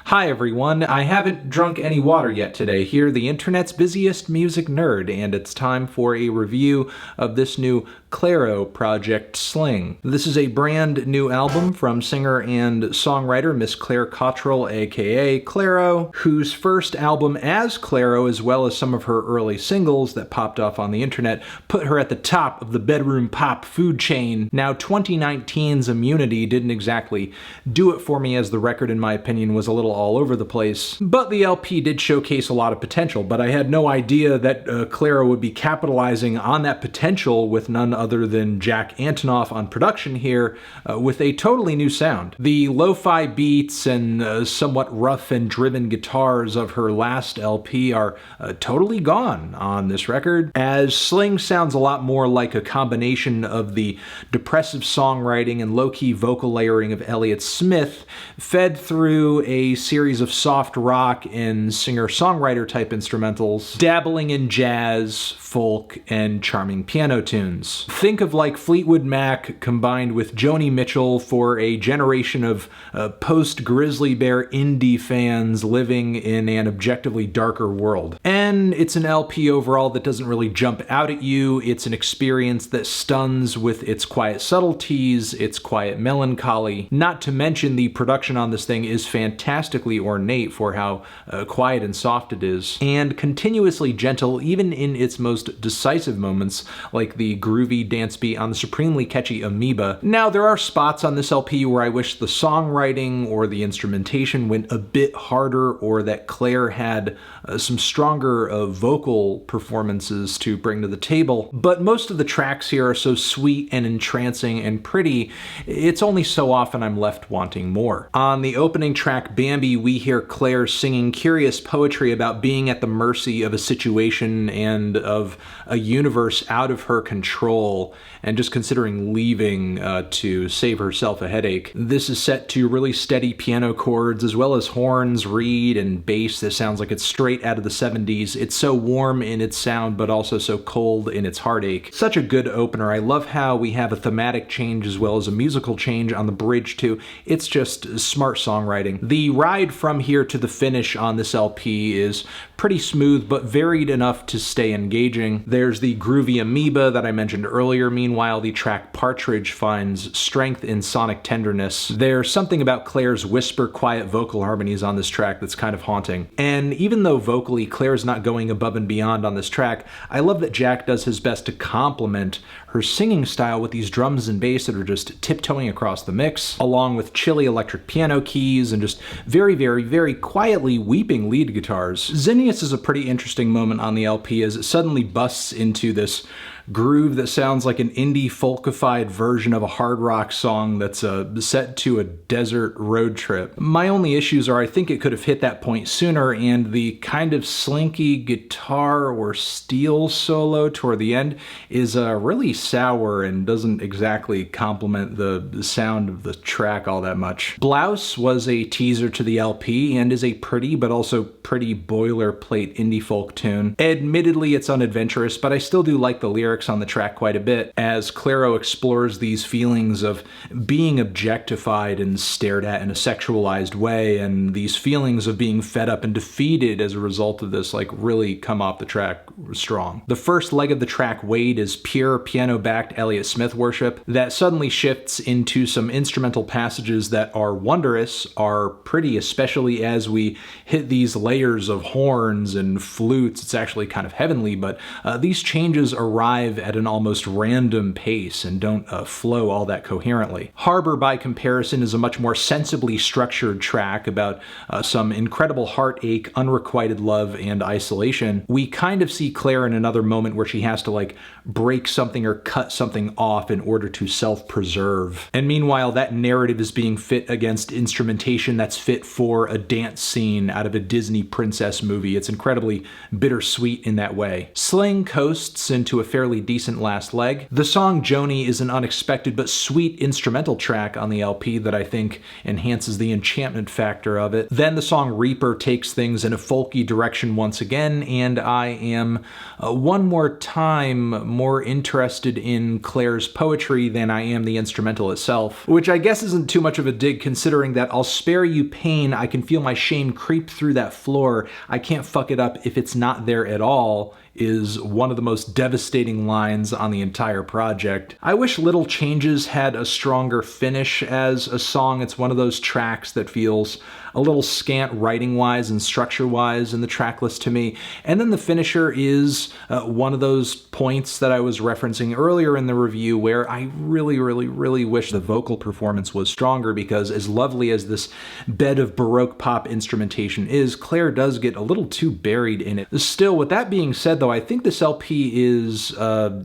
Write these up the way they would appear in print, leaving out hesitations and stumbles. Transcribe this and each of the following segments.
Hi everyone, I haven't drunk any water yet today. Here, the internet's busiest music nerd, and it's time for a review of this new Clairo project, Sling. This is a brand new album from singer and songwriter Miss Claire Cottrell, aka Clairo, whose first album as Clairo, as well as some of her early singles that popped off on the internet, put her at the top of the bedroom pop food chain. Now, 2019's Immunity didn't exactly do it for me, as the record, in my opinion, was a little all over the place, but the LP did showcase a lot of potential. But I had no idea that Clairo would be capitalizing on that potential with none other than Jack Antonoff on production here, with a totally new sound. The lo-fi beats and somewhat rough and driven guitars of her last LP are totally gone on this record, as Sling sounds a lot more like a combination of the depressive songwriting and low-key vocal layering of Elliott Smith, fed through a series of soft rock and singer-songwriter type instrumentals, dabbling in jazz, folk, and charming piano tunes. Think of like Fleetwood Mac combined with Joni Mitchell for a generation of post-Grizzly Bear indie fans living in an objectively darker world. And it's an LP overall that doesn't really jump out at you. It's an experience that stuns with its quiet subtleties, its quiet melancholy. Not to mention the production on this thing is fantastically ornate for how quiet and soft it is, and continuously gentle even in its most decisive moments, like the groovy dance beat on the supremely catchy AMOEBA. Now, there are spots on this LP where I wish the songwriting or the instrumentation went a bit harder, or that Claire had some stronger vocal performances to bring to the table, but most of the tracks here are so sweet and entrancing and pretty, it's only so often I'm left wanting more. On the opening track, BAMBI, we hear Claire singing curious poetry about being at the mercy of a situation and of a universe out of her control, and just considering leaving to save herself a headache. This is set to really steady piano chords, as well as horns, reed, and bass that sounds like it's straight out of the 70s. It's so warm in its sound, but also so cold in its heartache. Such a good opener. I love how we have a thematic change as well as a musical change on the bridge too. It's just smart songwriting. The ride from here to the finish on this LP is pretty smooth, but varied enough to stay engaging. There's the groovy AMOEBA that I mentioned earlier. Meanwhile, the track Partridge finds strength in sonic tenderness. There's something about Claire's whisper, quiet vocal harmonies on this track that's kind of haunting. And even though vocally Claire's not going above and beyond on this track, I love that Jack does his best to complement her singing style with these drums and bass that are just tiptoeing across the mix, along with chilly electric piano keys and just very, very, very quietly weeping lead guitars. Zinnius is a pretty interesting moment on the LP as it suddenly busts into this groove that sounds like an indie folkified version of a hard rock song that's set to a desert road trip. My only issues are I think it could have hit that point sooner, and the kind of slinky guitar or steel solo toward the end is really sour and doesn't exactly complement the sound of the track all that much. Blouse was a teaser to the LP and is a pretty but also pretty boilerplate indie folk tune. Admittedly, it's unadventurous, but I still do like the lyrics on the track quite a bit, as Clairo explores these feelings of being objectified and stared at in a sexualized way, and these feelings of being fed up and defeated as a result of this really come off the track strong. The first leg of the track, Wade, is pure piano-backed Elliott Smith worship that suddenly shifts into some instrumental passages that are wondrous, are pretty, especially as we hit these layers of horns and flutes. It's actually kind of heavenly, but these changes arrive at an almost random pace and don't flow all that coherently. Harbor, by comparison, is a much more sensibly structured track about some incredible heartache, unrequited love, and isolation. We kind of see Claire in another moment where she has to break something or cut something off in order to self-preserve. And meanwhile, that narrative is being fit against instrumentation that's fit for a dance scene out of a Disney princess movie. It's incredibly bittersweet in that way. Sling coasts into a fairly fairly decent last leg. The song JOANIE is an unexpected but sweet instrumental track on the LP that I think enhances the enchantment factor of it. Then the song Reaper takes things in a folky direction once again, and I am one more time more interested in Claire's poetry than I am the instrumental itself, which I guess isn't too much of a dig considering that I'll spare you pain, I can feel my shame creep through that floor, I can't fuck it up if it's not there at all, is one of the most devastating lines on the entire project. I wish Little Changes had a stronger finish as a song. It's one of those tracks that feels a little scant writing-wise and structure-wise in the track list to me. And then the finisher is one of those points that I was referencing earlier in the review where I really wish the vocal performance was stronger, because as lovely as this bed of Baroque pop instrumentation is, Claire does get a little too buried in it. Still, with that being said though, I think this LP is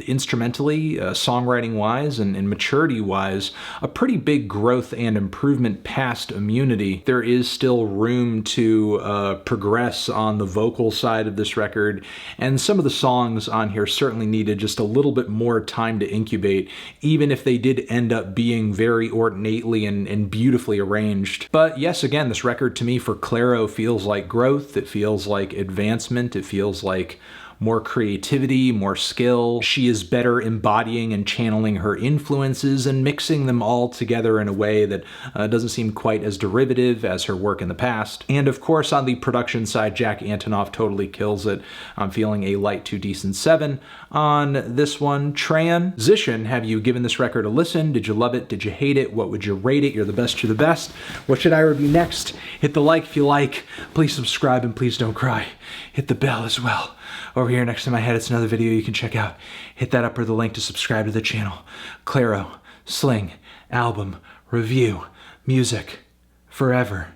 instrumentally, songwriting-wise, and maturity-wise, a pretty big growth and improvement past Immunity. There is still room to progress on the vocal side of this record, and some of the songs on here certainly needed just a little bit more time to incubate, even if they did end up being very ornately and beautifully arranged. But yes, again, this record to me for Clairo feels like growth, it feels like advancement, it feels like more creativity, more skill. She is better embodying and channeling her influences and mixing them all together in a way that doesn't seem quite as derivative as her work in the past. And of course, on the production side, Jack Antonoff totally kills it. I'm feeling a light to decent 7 on this one. Transition, have you given this record a listen? Did you love it? Did you hate it? What would you rate it? You're the best, you're the best. What should I review next? Hit the like if you like. Please subscribe and please don't cry. Hit the bell as well. Over here next to my head, it's another video you can check out. Hit that up or the link to subscribe to the channel. Clairo, Sling, album, review, music, forever.